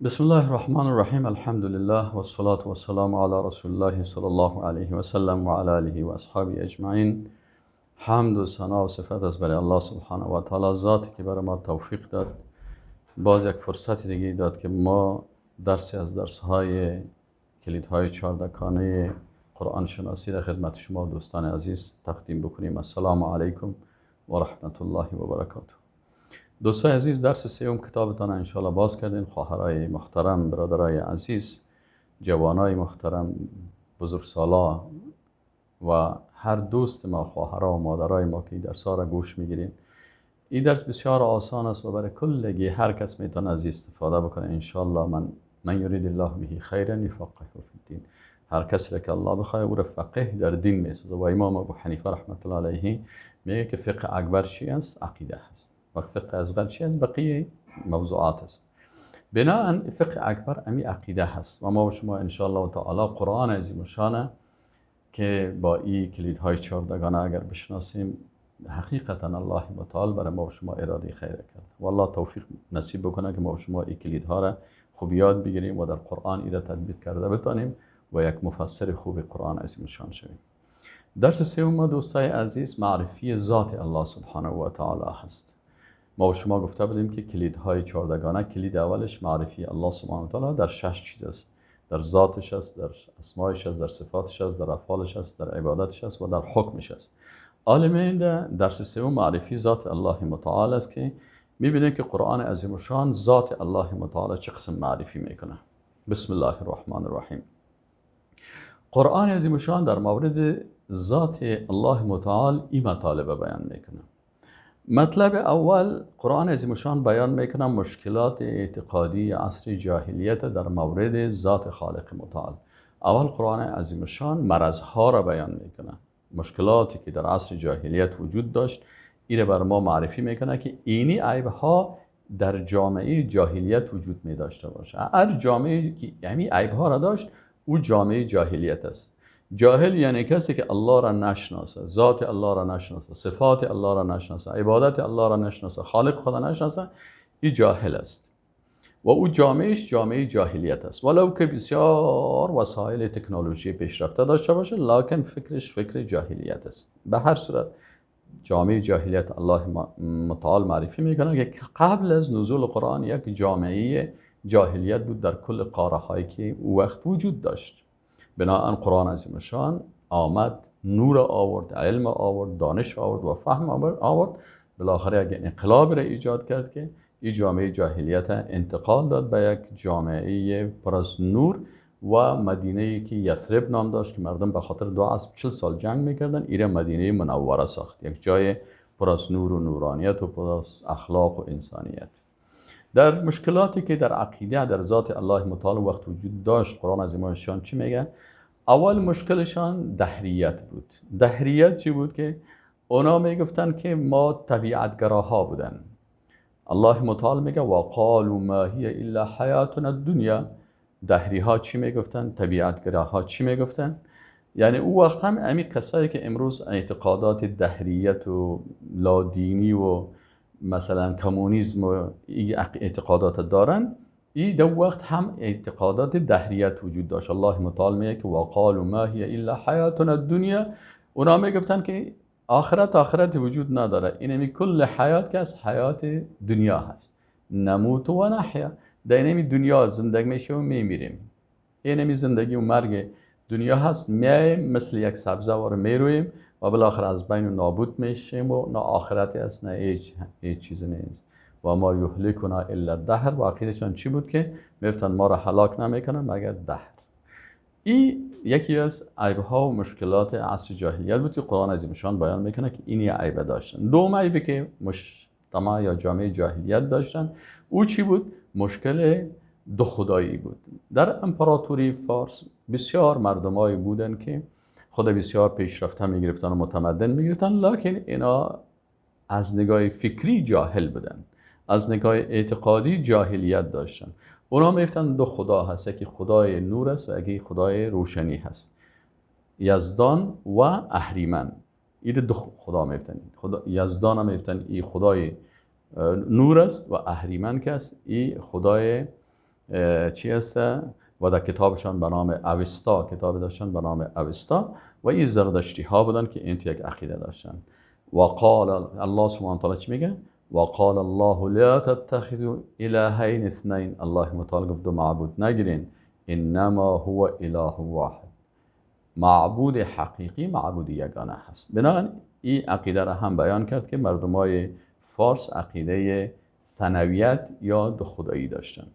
بسم الله الرحمن الرحیم. الحمد لله و الصلاة و السلام علی رسول الله صلی الله علیه و سلم و علی آله و اصحابه اجمعین. حمد و ثنا و صفت از برای الله سبحانه و تعالی، ذاتی که برای ما توفیق داد باز یک فرصت دیگه داد که ما درسی از درسهای کلیدهای چهاردکانه قرآن شناسی را خدمت شما دوستان عزیز تقدیم بکنیم. السلام علیکم و رحمت الله و برکاته. دوستان عزیز، درس سوم کتابتان انشاءالله باز کردین. خواهرای محترم، برادرای عزیز، جوانای محترم، بزرگسالا و هر دوست ما، خواهرها و مادرای ما که این درس ها را گوش میگیرین، این درس بسیار آسان است و برای کلگی هر کس میتونه از استفاده بکنه انشاءالله. من یرید الله به خیرا یفقهه فی الدین. هر کسی که الله بخواد او را فقه در دین میسازه. و امام ابو حنیفه رحمت الله علیه میگه که فقه اکبر چی است؟ عقیده هست. و فقه اصغر چی است؟ بقیه موضوعات است. بناهن فقه اکبر امی عقیده هست و ما و شما انشاءالله تعالی قرآن عظیم الشان که با این کلیدهای چهاردگانه اگر بشناسیم، حقیقتا الله متعال برای ما و شما اراده خیر کرد. والله توفیق نصیب بکنه که ما و شما این کلیدها را خوب یاد بگیریم و در قرآن این را تطبیق کرده بتانیم و یک مفسر خوب قرآن عظیم الشان شویم. درس سوم ما دوستای عزیز معرفی ذات الله سبحانه و تعالی هست. ما و شما گفته بودیم که کلیدهای چهاردگانه، کلید اولش معرفی الله سبحانه و تعالی در 6 چیز است. در ذاتش است، در اسمایش است، در صفاتش است، در افعالش است، در عبادتش است و در حکمش است. عالم درس سوم معرفی ذات الله متعال است که می‌بینید که قرآن عظیم الشان ذات الله متعال چه قسم معرفی میکنه. بسم الله الرحمن الرحیم. قرآن عظیم الشان در مورد ذات الله متعال این مطالب بیان میکنه. مطلب اول، قرآن عظیم الشان بیان میکنه مشکلات اعتقادی عصر جاهلیت در مورد ذات خالق متعال. اول قرآن عظیم الشان مرضها را بیان میکنه، مشکلاتی که در عصر جاهلیت وجود داشت این را بر ما معرفی میکنه که اینی عیبها در جامعه جاهلیت وجود می داشته باشه. هر جامعه که همین عیبها را داشت او جامعه جاهلیت است. جاهل یعنی کسی که الله را نشناسه، ذات الله را نشناسه، صفات الله را نشناسه، عبادت الله را نشناسه، خالق خدا نشناسه، این جاهل است و او جامعهش جامعه جاهلیت است. ولو که بسیار وسایل تکنولوژی پیشرفته داشته باشه لکن فکرش فکر جاهلیت است. به هر صورت جامعه جاهلیت الله متعال معرفی میکنه که قبل از نزول قرآن یک جامعه جاهلیت بود در کل قاره هایی که او وقت وجود داشت. بناهن قرآن عظیم الشان آمد، نور آورد، علم آورد، دانش آورد و فهم آورد. بالاخره یک انقلاب را ایجاد کرد که این جامعه جاهلیت انتقال داد به یک جامعه پر از نور و مدینه‌ای که یثرب نام داشت که مردم به خاطر 2 اسب 40 سال جنگ میکردن، این مدینه منوره ساخت، یک جای پر از نور و نورانیت و پر از اخلاق و انسانیت. در مشکلاتی که در عقیده در ذات الله متعال وقت وجود داشت قرآن عظیم الشان چی میگه؟ اول مشکلشان دهریت بود. دهریت چی بود؟ که اونا میگفتن که ما طبیعتگراها بودن. الله متعال میگه وقالوا ما هی الا حیاتنا الدنیا. دهری ها چی میگفتن؟ طبیعتگراها چی میگفتن؟ یعنی او وقت هم امی کسایی که امروز اعتقادات دهریت و لادینی و مثلا کمونیسم و اعتقادات دارن، این دو وقت هم اعتقادات دهریت وجود داشت. الله متعال میگه که وقالوا ما هی الا حیاتنا الدنیا. اونا میگفتن که آخرت وجود نداره، اینمی کل حیات که از حیات دنیا هست، نموت و نحیا، در اینمی دنیا زندگی میشه و میمیریم، اینمی زندگی و مرگ دنیا هست، میایم مثل یک سبزوار میرویم و بالاخره از بین نابود میشیم و نه آخرتی است نه هیچ چیزی نیست. و ما یهلکنا الا الدهر. و عقیدشان چی بود؟ که میفتن ما را هلاک نمیکنن مگر دهر. این یکی از عیبها و مشکلات عصر جاهلیت بود که قرآن عظیم الشان بیان میکنه که این عیب داشتن. دوم عیبی که مجتمع یا جامعه جاهلیت داشتن او چی بود؟ مشکل دو خدایی بود. در امپراتوری فارس بسیار مردمایی بودن که خدا بسیار پیشرفته میگرفتن و متمدن میگرفتن، لکن اینا از نگاه فکری جاهل بودن، از نگاه اعتقادی جاهلیت داشتن. اونا میفتن 2 خدا هست، یکی خدای نور است و یکی خدای روشنی هست، یزدان و اهریمن. این 2 خدا میفتن. یزدان هم میفتن این خدای نور است و اهریمن که است این خدای چی هست و در کتابشان به نام اوستا، کتاب داشتن به نام اوستا و این زردشتی ها بودن که این یک عقیده داشتن. و قال الله سبحانه و تعالی چی میگه؟ و قال الله لا تتخذوا الهین اثنین، الله متعال گفت دو معبود نگیرین، انما هو اله واحد، معبود حقیقی معبود یگانه هست. بنابراین این عقیده را هم بیان کرد که مردمای فارس عقیده ثنویت یا دو خدایی داشتن.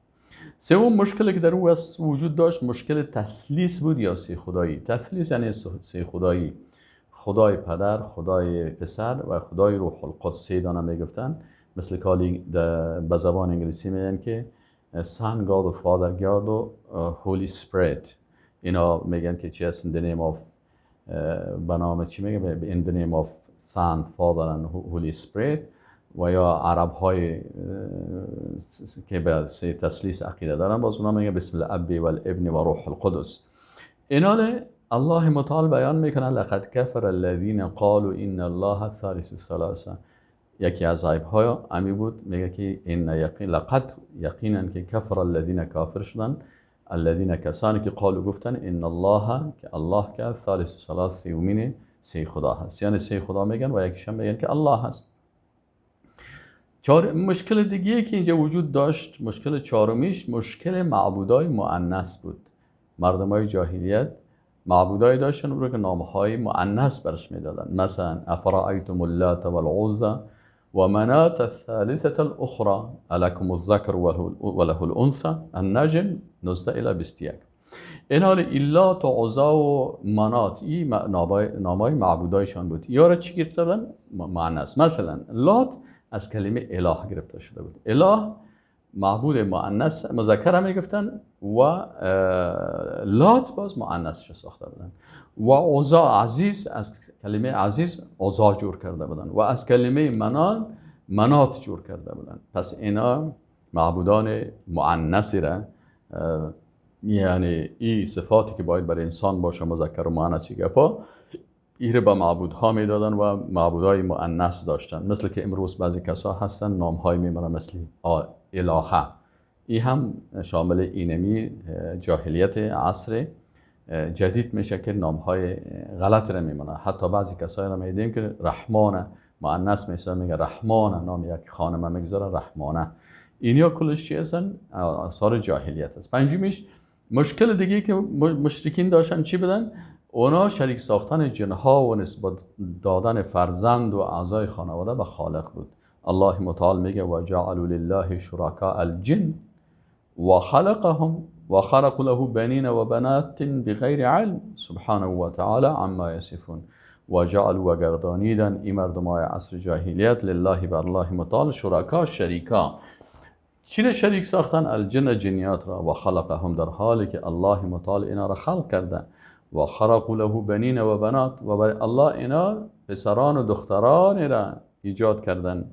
سوم مشکلی که در او وجود داشت مشکل تثلیث بود یا سه خدایی. تثلیث یعنی سه خدایی، خدای پدر، خدای پسر و خدای روح القدس. سه دانه میگفتن، مثل کالی به زبان انگلیسی میگن که Son God و Father God و Holy Spirit. اینا میگن که چی هست in the name of به نام چی میگه in the name of Son, Father and Holy Spirit. و یا عرب های که به تثلیث عقیده دارن باز اونا میگن بسم الاب و الابن و روح القدس. اینا الله متعال بیان میکنه لقد کفر الذین قالوا ان الله ثالث ثلاثه. یکی از عیب های امی بود، میگه که این لقد یقینا که کفر الذین کافر شدن، الذین کسانی که قالوا گفتن ان الله که الله که ثالث ثلاثه سومین سه خدا هست، یعنی سه خدا میگن و یکیشون میگن که الله هست. مشکل دیگه که اینجا وجود داشت، مشکل چهارمیش مشکل معبودای مؤنث بود. مردمای جاهلیت معبودای داشتن رو که نامهای مؤنث برش میدادن، مثلا افرأیتم اللات والعزى و منات الثالثه الاخرى الکم الذکر وله الانثى النجم 19 الی 21. این حال اللات و عزی و منات این نامهای معبودایشان بود. یا را چی گرفتن؟ مؤنث. مثلا لات از کلمه اله گرفته شده بود. اله معبود مؤنث مذکر میگفتن و لات باز مؤنثش ساخته بودن. و عزی عزیز از کلمه عزیز عزا جور کرده بودن و از کلمه منات جور کرده بودن. پس اینا معبودان مؤنثی را، یعنی این صفاتی که باید برای انسان باشه مذکر و مؤنثی گپا، ایره به معبودها میدادن و معبودهای مؤنث داشتن. مثل که امروز بعضی کسا هستن نامهای میبرن مثل الهه. این هم شامل اینمی جاهلیت عصر جدید میشه که نامهای غلط را میمونه. حتی بعضی کسایی را میدیم که رحمان مؤنث میسن، میگه رحمان، نام یک خانم میگذاره رحمانه. اینیا کلش چی هستن؟ آثار جاهلیت است. پنجمیش مشکل دیگه که مشرکین داشتن چی بدن؟ اونا شریک ساختن جنها و نسبت دادن فرزند و اعضای خانواده به خالق بود. الله متعال میگه و جعلوا لله شرکاء الجن و خلقهم و خلقوا له بنین و بنات بغیر علم سبحانه و تعالی عما یصفون. و جعلوا و گردانیدن این مردمای عصر جاهلیت لله بر الله متعال شرکا شریکا. چی را شریک ساختن؟ الجن جنیات را، و خلقهم در حالی که الله متعال اینا را خلق کرده، و خلقوا له بنین و بنات و برای الله اینا پسران و دختران را ایجاد کردن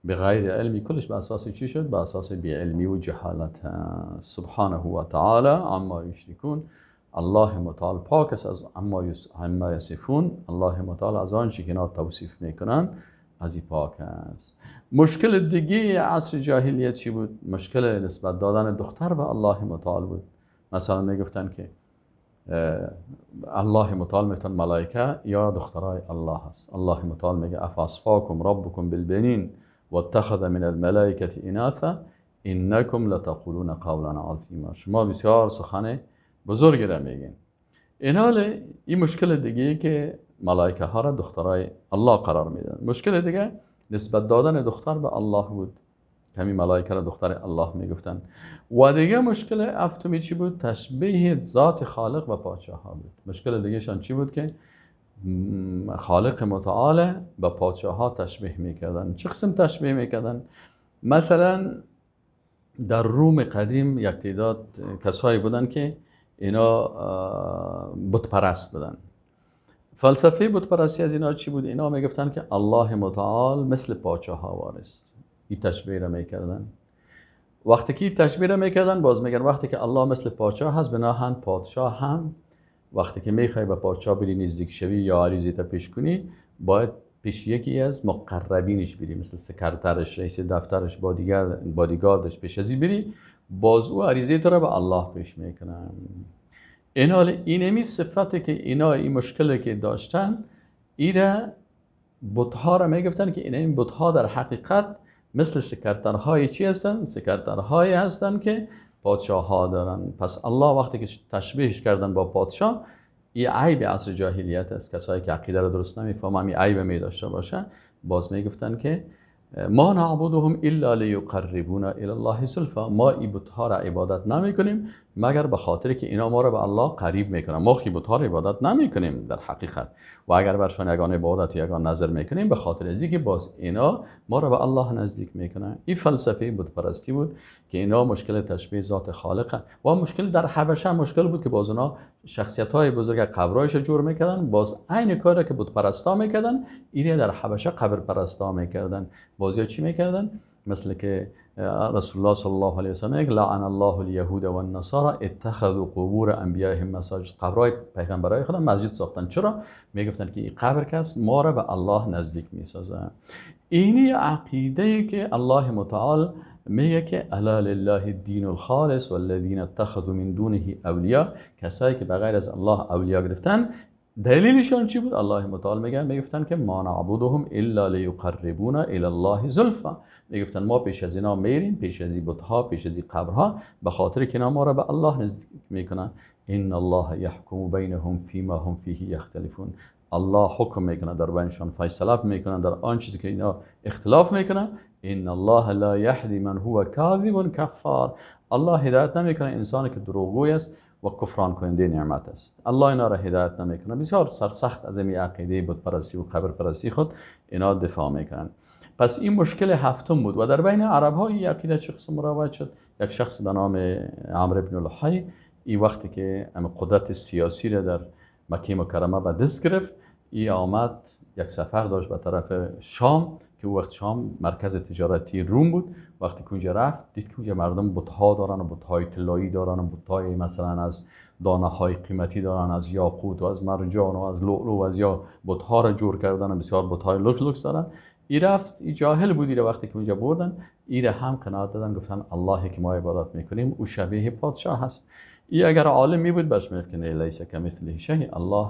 به غیر علمی. کلش به اساس چی شد؟ به اساس بی علمی و جهالت. سبحانه و تعالی عما یشرکون. الله متعال پاک است از عما یصفون. الله متعال از آنچه که اینا توصیف میکنن از این پاک است. مشکل دیگه عصر جاهلیت چی بود؟ مشکل نسبت دادن دختر به الله متعال بود. مثلا میگفتن که الله متعال میتون ملائکه یا دخترای الله هست. الله متعال میگه افاصفاکم ربکم بالبنین و اتخذ من الملائکه اناثا انکم لتقولون قولا عظیما. شما بسیار سخن بزرگی را میگین. این مشکل دیگه که ملائکه ها را دخترای الله قرار میدن. مشکل دیگه نسبت دادن دختر به الله بود. همین ملائکه را دختر الله میگفتن. و دیگه مشکل هفتمی چی بود؟ تشبیه ذات خالق و پادشاه ها بود. مشکل دیگه شان چی بود که خالق متعال با پادشاه ها تشبیه میکردن. چه قسم تشبیه میکردن؟ مثلا در روم قدیم یک تعداد کسایی بودن که اینا بت پرست بودن. فلسفه بت پرستی از اینا چی بود؟ اینا میگفتن که الله متعال مثل پادشاه ها وارست. این تشبیه را میکردن. وقتی که تشبیه را میکردن باز میگن وقتی که الله مثل پادشاه هست بناهن پادشاه هم وقتی که میخوای به پادشاه بری نزدیک شوی یا عریضه تا پیش کنی باید پیش یکی از مقربینش بری، مثل سکرترش، رئیس دفترش، بادیگاردش، پیش ازی بری باز او عریضه تو را به الله پیش میکنه. اینمی صفتی که اینا این مشکلی که داشتن، ایره بت‌ها را میگفتن که این بت‌ها در حقیقت مثل سکرترهای چی هستن؟ سکرترهایی هستن که پادشاه ها دارن. پس الله وقتی که تشبیهش کردن با پادشاه، این عیب عصر جاهلیت است. کسایی که عقیده رو درست نمیفهمن این عیب می داشته باشه، باز میگفتن که ما نعبدهم الا لیقربونا الی الله زلفی، ما این بت‌ها را عبادت نمیکنیم مگر به خاطر که اینا ما را به الله قریب میکنن. ما خی بت‌ها را عبادت نمیکنیم در حقیقت، و اگر برشان یگان عبادت و یگان نظر میکنیم به خاطر از اینکه باز اینا ما را به الله نزدیک میکنن. این فلسفه بت پرستی بود که اینا مشکل تشبیه ذات خالق و مشکل در حبشه مشکل بود که باز اونا شخصیت های بزرگ قبرایش جور میکردن، باز عین کاری که بت پرستا میکردن اینه در حبشه قبر پرستا میکردن. بازی چی میکردن؟ مثل که رسول الله صلی الله علیه و سلم میگه لعن الله الیهود و النصارى اتخذوا قبور انبیائهم مساجد، قبرهای پیغمبرای خدا مسجد ساختن. چرا؟ میگفتن که این قبر کس ما را به الله نزدیک میسازه. اینی عقیده ای که الله متعال میگه که الا لله الدین الخالص والذین اتخذوا من دونه اولیاء، کسایی که بغیر از الله اولیاء گرفتن دلیلشون چی بود؟ الله متعال میگفتن که ما نعبدهم الا لیقربونا الی الله زلفی، میگفتن ما پیش از اینا میریم، پیش از این بت‌ها، پیش از این قبرها، به خاطر که اینا ما را به الله نزدیک میکنن. ان الله یحکم بینهم فیما هم فیه یختلفون، الله حکم میکنه در بینشان، فیصله میکنه در آن چیزی که اینا اختلاف میکنن. ان الله لا یهدی من هو کاذب کفار، الله هدایت نمیکنه انسانی که دروغگوی است و کفران کننده نعمت است. الله اینا را هدایت نمیکنه. بسیار سرسخت از این عقیده بت پرستی و قبر پرستی خود اینا دفاع میکنن. پس این مشکل هفتم بود و در بین عرب ها این عقیده چه قسم مروج شد. یک شخص به نام عمرو بن لحی، این وقتی که قدرت سیاسی را در مکه مکرمه به دست گرفت، این آمد یک سفر داشت به طرف شام که وقت شام مرکز تجارتی روم بود. وقتی که اونجا رفت دید که اونجا مردم بت‌ها دارن و بت‌های طلایی دارن و بت‌های مثلا از دانه‌های قیمتی دارن، از یاقوت و از مرجان و از لؤلؤ و از یا بت‌ها را جور کردن و بسیار بت‌های لوکس دارن. ای رفت، ای جاهل بود، وقتی که اونجا بردن ای هم قناعت دادن، گفتن الله که ما عبادت میکنیم او شبیه پادشاه هست. ای اگر عالم می بود برش میگفت که لیس کمثله شیء، الله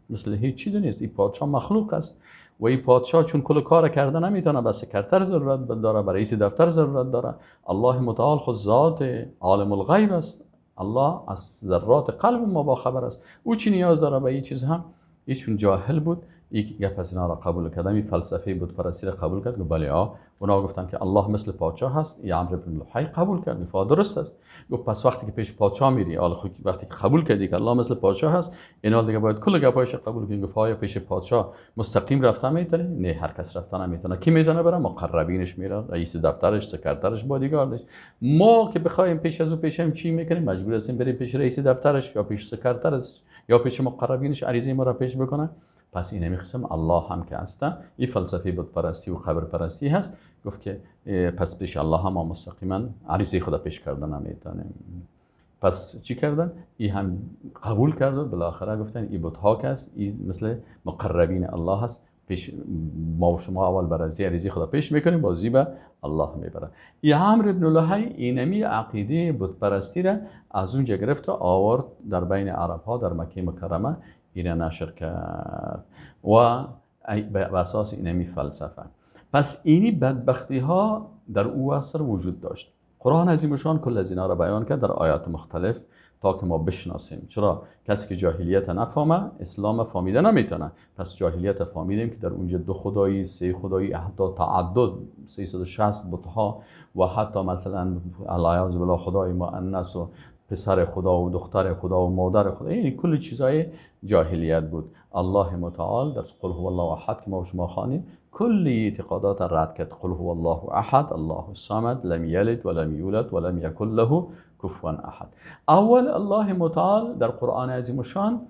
مثل هیچ چیزی نیست، این پادشاه مخلوق است و این پادشاه چون کل کار کرده نمیتونه، بس سکرتر ضرورت داره، برای رئیس دفتر ضرورت داره. الله متعال خود ذات عالم الغیب است، الله از ذرات قلب ما با خبر است، او چی نیاز داره به این چیز هم؟ ایشون جاهل بود، یک گپ از اینا را قبول کردم، این فلسفه بت پرستی را قبول کرد. گفت بله اونا گفتن که الله مثل پادشاه هست. این عمرو بن لحی قبول کرد، گفت درست است. گفت پس وقتی که پیش پادشاه میری، وقتی که قبول کردی که الله مثل پادشاه هست، اینا دیگه باید کل گپایش قبول کنی. گفت آیا پیش پادشاه مستقیم رفتن میتونه؟ نه، هر کس رفتن نمیتونه. کی میتونه بره؟ مقربینش میره، رئیس دفترش، سکرترش، بادیگاردش. ما که بخوایم پیش از او پیشم چی میکنیم؟ مجبور هستیم بریم پیش رئیس دفترش یا پیش سکرترش یا پیش مقربینش عریضه ما را پیش بکنه. پس این نمیخواستم الله هم که هستن. این فلسفه بت پرستی و قبر پرستی هست. گفت که پس پیش الله هم مستقیما عریضه خدا پیش کردن نمیتونه. پس چی کردن؟ این هم قبول کرد و بالاخره گفتن این بت ها که است، این مثل مقربین الله هست، پیش ما و شما اول برای عریضه خدا پیش میکنیم، بازی به الله میبره. این عمرو بن لحی اینمی عقیده بت پرستی را از اونجا گرفت و آورد در بین عرب ها در مکه مکرمه اینه نشر کرد و بر اساس اینمی فلسفه. پس اینی بدبختی ها در او اثر وجود داشت. قرآن عظیمشان کل از اینا را بیان کرد در آیات مختلف تا که ما بشناسیم. چرا کسی که جاهلیت نفهمه اسلام فهمیده نمیتونه. پس جاهلیت فهمیدیم که در اونجا دو خدایی، سه خدایی، حتی تعدد 360 بت‌ها و حتی مثلا العیاذ بالله خدای مؤنث و پسر خدا و دختر خدا و مادر خدا، یعنی کل چیزای جاهلیت بود. الله متعال در قل هو الله احد که ما شما خوانیم کل اعتقادات رد کرد. قل هو الله احد الله الصمد لم یلد ولم یولد ولم یکن له کفوا احد. اول الله متعال در قرآن عظیم شان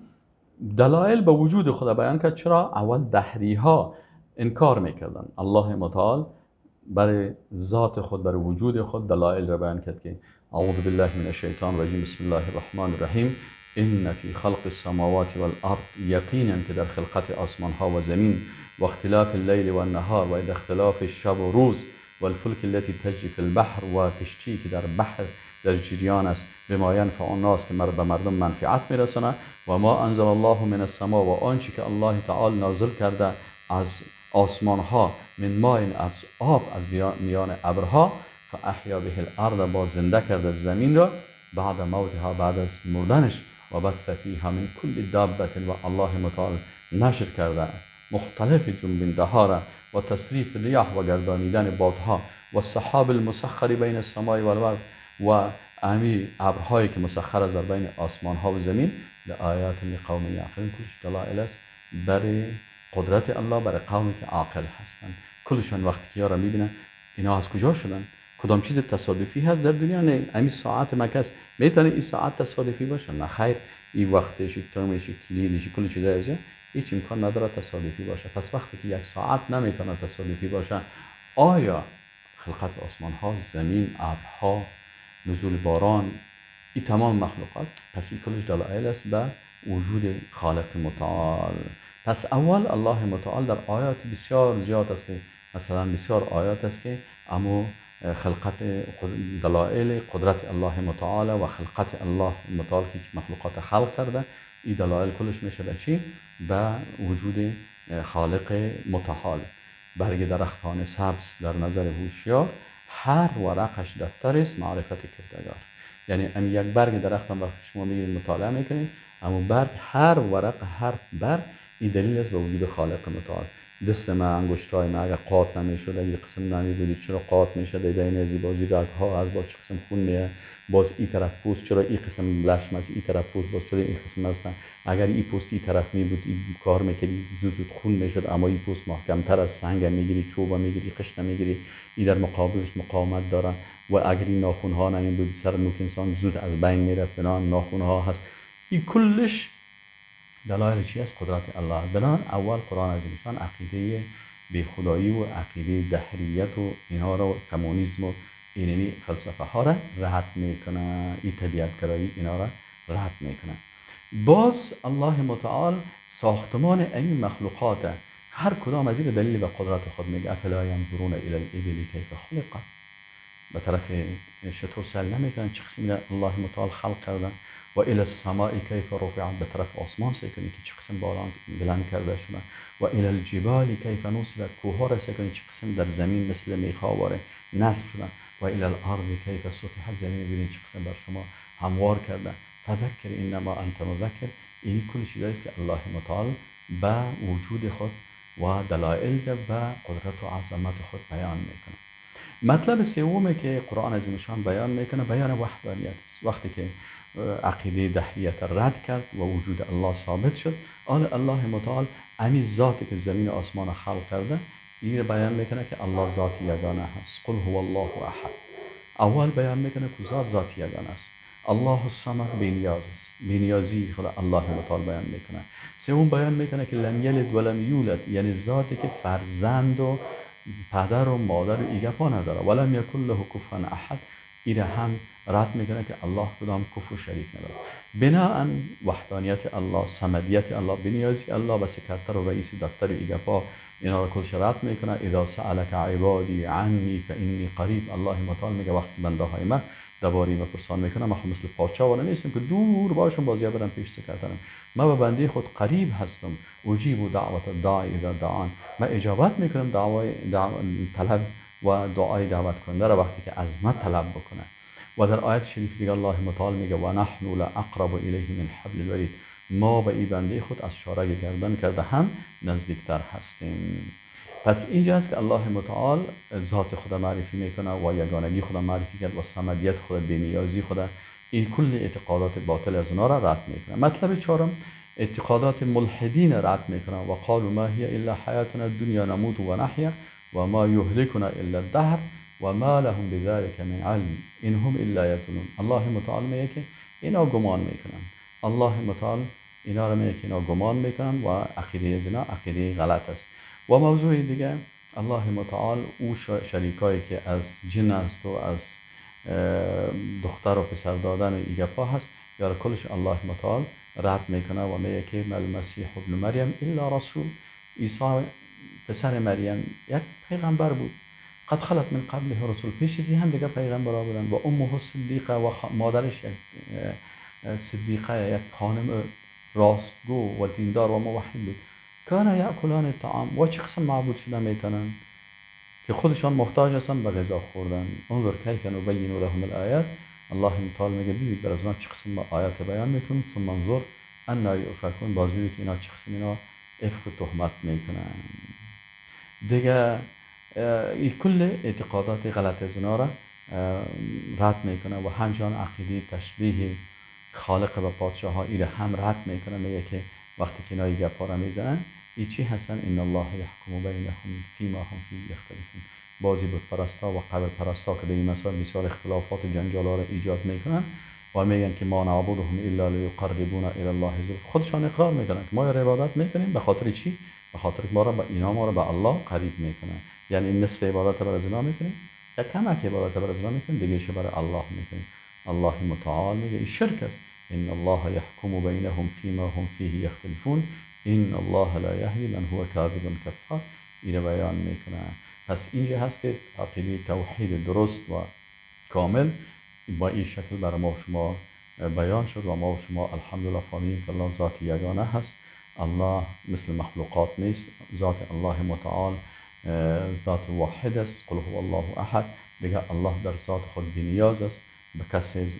دلایل به وجود خدا بیان کرد. چرا؟ اول دهری ها انکار میکردن. الله متعال برای ذات خود، برای وجود خود دلایل را بیان کرد که اعوذ بالله من الشیطان الرجیم بسم الله الرحمن الرحیم ان فی خلق السماوات والارض، یقینا که در خلقت آسمان ها و زمین و اختلاف اللیل و النهار و اختلاف شب و روز و الفلک التي تجری فی البحر و کشتی که در بحر در جریان است، به ما ینفع الناس که به مردم منفعت میرسونه، و ما انزل الله من السما و آنچه که الله تعالی نازل کرده از آسمان ها، من ماء از آب از میان ابرها، فاحیا به الارض با زنده کرده زمین را بعد موتها بعد از مردنش، و بث فیها من کل دابه و الله متعال نشر کرده مختلف جنبنده ها را، و تصریف ریاح و گردانیدن بادها، و السحاب المسخر بین السماء و الارض و امی ابرهایی که مسخر است در بین آسمان ها و زمین، لآیات لقوم یعقلون، کلش دلائل است برای قدرت الله برای قومی که عاقل هستند. کلشان وقتی که یارا میبینن اینا از کجا شدن، کدام چیز تصادفی هست در دنیا؟ نه، همین ساعت مکس میتونه این ساعت تصادفی باشه؟ نه خیر، این وقتش، این تایمش، کلیدش، کل چیزا از هیچ امکان نداره تصادفی باشه. پس وقتی که یک ساعت نمیتونه تصادفی باشه، آیا خلقت آسمان ها، زمین، ابرها، نزول باران، این تمام مخلوقات، پس این کلش دلائل است به وجود خالق متعال. پس اول الله متعال در آیات بسیار زیاد است که مثلا بسیار آیات است که اما خلقت دلائل قدرت الله متعال و خلقت الله متعال که مخلوقات خلق کرده، این دلائل کلش میشه به چی؟ به وجود خالق متعال. برگ درختان سبز در نظر هوشیار هر ورقش دفتر است معرفت کردگار. یعنی این یک برگ درخت هم وقتی شما میگیرید مطالعه میکنید، اما برگ هر ورق هر برگ این دلیل است به وجود خالق متعال. دست من، انگشتای من اگر قاط نمیشد، اگر قسم نمیبودی چرا قاط میشد؟ این زیبازی رگ ها از باز چه قسم خون میه، باز این طرف پوست چرا این قسم لشم است، این طرف پوست باز چرا این قسم است. اگر این پوست این طرف می بود این کار میکردی زود خون میشد، اما این پوست محکمتر از سنگ میگیری، چوب میگیری، خشت میگیری، این در مقابلش مقاومت داره. و اگر این ناخون ها نمی بود سر نوک انسان زود از بین میرفت، بنان ناخون ها هست. این کلش دلایل چی است؟ قدرت الله. بنان اول قرآن عظیمشان عقیده به خدایی و عقیده دهریت و اینها رو، کمونیسم و اینمی فلسفه ها را رد میکنه، این طبیعت گرایی اینا را رد میکنه. باز الله متعال ساختمان این مخلوقات هر کدام از این دلیل به قدرت خود میگه. افلا ینظرون الی الابل کیف خلقت، به طرف شطور سل نمیکنن چه قسم الله متعال خلق کردن. و الی السماء کیف رفعت، به طرف آسمان سعی کنید که چه قسم باران بلند کرده شده. و الی الجبال کیف نصبت، کوه ها را سعی کنید چه قسم در زمین مثل میخا واره نصب شدن. و الی الارض کیف سطحت، زمین ببینید چه قسم بر شما هموار کرده. فذکر انما انت مذکر، این کل چیزایی که الله متعال به وجود خود و دلایل به قدرت و عظمت خود بیان میکنه. مطلب سومی که قرآن عظیمشان بیان میکنه بیان وحدانیت است. وقتی که عقیده دهریت رد کرد و وجود الله ثابت شد، الله متعال امی ذاتی که زمین و آسمان خلق کرده، این بیان میکنه که الله ذات یگانه هست. قل هو الله احد. اول بیان میکنه که ذات یگانه است. الله الصمد بی‌نیاز است، بی‌نیازی خدا الله متعال بیان میکنه. سوم بیان میکنه که لم یلد و لم یولد، یعنی ذاتی که فرزند و پدر و مادر و ایگپا نداره. ولم یکن له کفوا احد، این هم رد میکنه که الله کدام کفو شریک نداره. بناء وحدانیت الله، صمدیت الله، بی‌نیازی الله و سکرتر و رئیس دفتر و ایگپا اینا رو کلش رد میکنه. اذا سألك عبادی عنی فانی قریب، الله متعال میگه وقتی بنده های من درباره من پرسان میکنه، من خود مثل پادشاه نیستم که دور باشم بازیا برم پیش سکرترم. من به بنده خود قریب هستم. اجیب دعوت الداعی اذا دعان، من اجابت میکنم طلب و دعای دعوت کننده را وقتی که از من طلب بکنه. و در آیت شریف دیگه الله متعال میگه و نحن لاقرب الیه من حبل الورید، ما به این بنده خود از شارگ گردن کرده هم نزدیکتر هستیم. پس اینجاست که الله متعال ذات خدا معرفی میکنه و یگانگی خدا معرفی کرد و صمدیت خدا، بی‌نیازی خدا. این کل اعتقادات باطل از اونا را رد میکنه. مطلب چهارم اعتقادات ملحدین رد میکنه. و قالوا ما هي الا حیاتنا الدنیا نموت و نحیا و ما یهلکنا الا الدهر و ما لهم بذلك من علم ان هم الا یظنون. الله متعال میگه که اینا گمان میکنن. الله متعال اینا را میگه که اینا گمان میکنن و عقیده از اینا عقیده غلط است. و موضوع دیگه الله متعال او شریکایی که از جن است و از دختر و پسر دادن و ایگپا هست، یا کلش الله متعال رد میکنه و میگه که المسیح ابن مریم الا رسول، عیسی پسر مریم یک پیغمبر بود قد خلت من قبله رسول، پیش از این هم دیگه پیغمبرا بودن و امه صدیقه و مادرش یک صدیقه، یک خانم راستگو و دیندار و موحد بود. کانا یاکلان الطعام، و چه قسم معبود شده میتونن که خودشان محتاج هستن به غذا خوردن. انظر کیف نبین لهم الآیات، الله تعالی میگه ببینید بر از چه قسم آیات بیان میکنن. ثم انظر انا یؤفکون، باز ببینید اینا چه قسم اینا افک و تهمت میکنن دیگه. این کل اعتقادات غلط از اونا را رد میکنه و همچنان عقیده تشبیه خالق و پادشاه ها ایره هم رد میکنه. میگه که وقتی که اینا این گپا را میزنن این چی هستن؟ ان الله یحکم بینهم فیما هم فیه یختلفون. بازی بود پرستا و قبر پرستا که به این مسائل بسیار اختلافات و جنجالا را ایجاد میکنن و میگن که ما نعبدهم الا لیقربونا الی الله زلفى. خودشان اقرار میکنن که ما عبادت میکنیم به خاطر چی؟ به خاطر ما را به اینا ما را به الله قریب میکنن. یعنی نصف عبادت برای اینا میکنیم یا کمک عبادت برای اینا میکنیم، دیگه ایش برای الله میکنیم. الله متعال میگه این شرک است. ان الله یحکم بینهم فیما هم فیه یختلفون ان الله لا یهدی من هو کاذب کفار. این بیان میکنه. پس اینجا هست که عقیده توحید درست و کامل با این شکل برای ما شما بیان شد و ما شما الحمدلله فهمیدیم که الله ذات یگانه هست. الله مثل مخلوقات نیست. ذات الله متعال ذات واحد است. قل هو الله احد. دیگه الله در ذات خود بی‌نیاز است، به کسی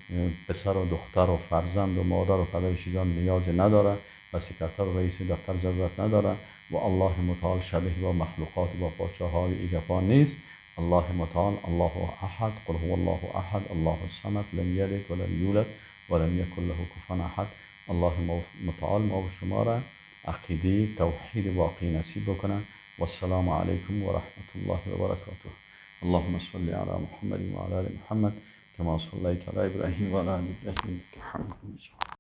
پسر و دختر و فرزند و مادر و پدر چیزان نیاز نداره، و سکرتر و رئیس دفتر ضرورت نداره و الله متعال شبیه با مخلوقات و پادشاه های ایگپا نیست. الله متعال الله احد. قل هو الله احد الله الصمد لم یلد ولم یولد ولم یکن له کفوا احد. الله متعال ما و شما را عقیده توحید واقعی نصیب بکنه. والسلام عليكم ورحمة الله وبركاته. اللهم صل على محمد وعلى آل محمد كما صليت على إبراهيم وعلى آل إبراهيم إنك حميد مجيد.